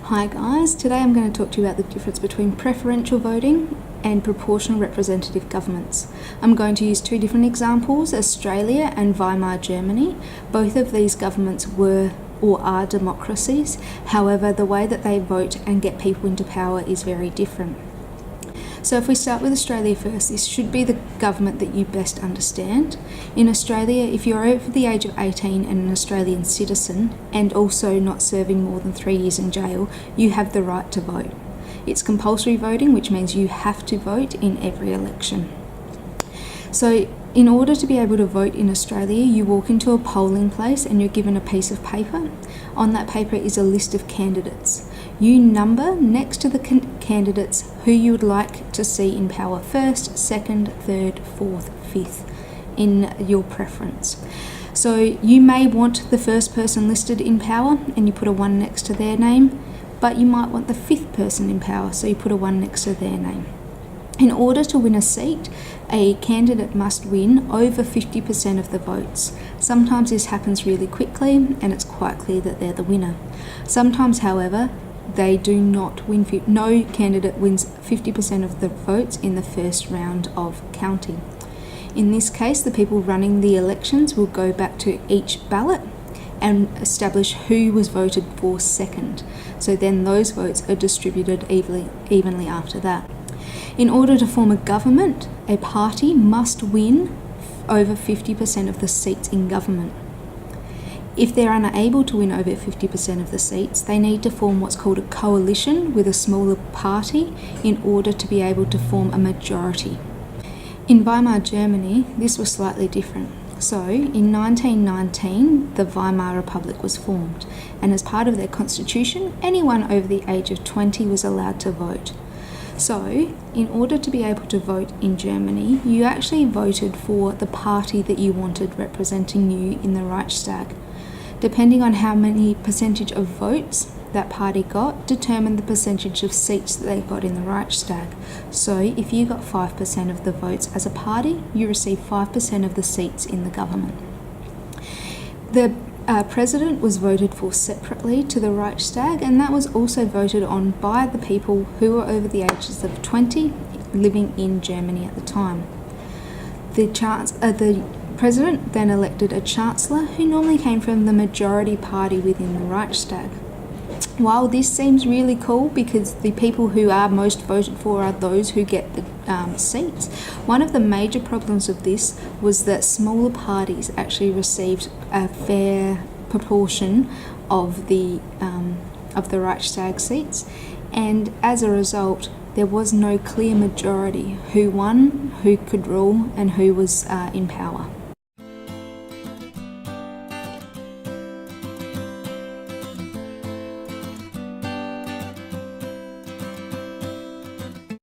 Hi guys, today I'm going to talk to you about the difference between preferential voting and proportional representative governments. I'm going to use two different examples, Australia and Weimar Germany. Both of these governments were or are democracies, however the way that they vote and get people into power is very different. So if we start with Australia first, this should be the government that you best understand. In Australia, if you're over the age of 18 and an Australian citizen, and also not serving more than 3 years in jail, you have the right to vote. It's compulsory voting, which means you have to vote in every election. So in order to be able to vote in Australia, you walk into a polling place and you're given a piece of paper. On that paper is a list of candidates. You number next to the candidates who you would like to see in power first, second, third, fourth, fifth in your preference. So you may want the first person listed in power and you put a 1 next to their name, but you might want the fifth person in power, so you put a 1 next to their name. In order to win a seat, a candidate must win over 50% of the votes. Sometimes this happens really quickly and it's quite clear that they're the winner. Sometimes, however, they do not win. No candidate wins 50% of the votes in the first round of counting. In this case, the people running the elections will go back to each ballot and establish who was voted for second. So then those votes are distributed evenly after that. In order to form a government, a party must win over 50% of the seats in government. If they're unable to win over 50% of the seats, they need to form what's called a coalition with a smaller party in order to be able to form a majority. In Weimar Germany, this was slightly different. So, in 1919, the Weimar Republic was formed, and as part of their constitution, anyone over the age of 20 was allowed to vote. So, in order to be able to vote in Germany, you actually voted for the party that you wanted representing you in the Reichstag. Depending on how many percentage of votes that party got, determined the percentage of seats that they got in the Reichstag. So, if you got 5% of the votes as a party, you receive 5% of the seats in the government. The president was voted for separately to the Reichstag, and that was also voted on by the people who were over the ages of 20 living in Germany at the time. The president then elected a chancellor who normally came from the majority party within the Reichstag. While this seems really cool because the people who are most voted for are those who get the seats, one of the major problems of this was that smaller parties actually received a fair proportion of the Reichstag seats, and as a result there was no clear majority who won, who could rule, and who was in power.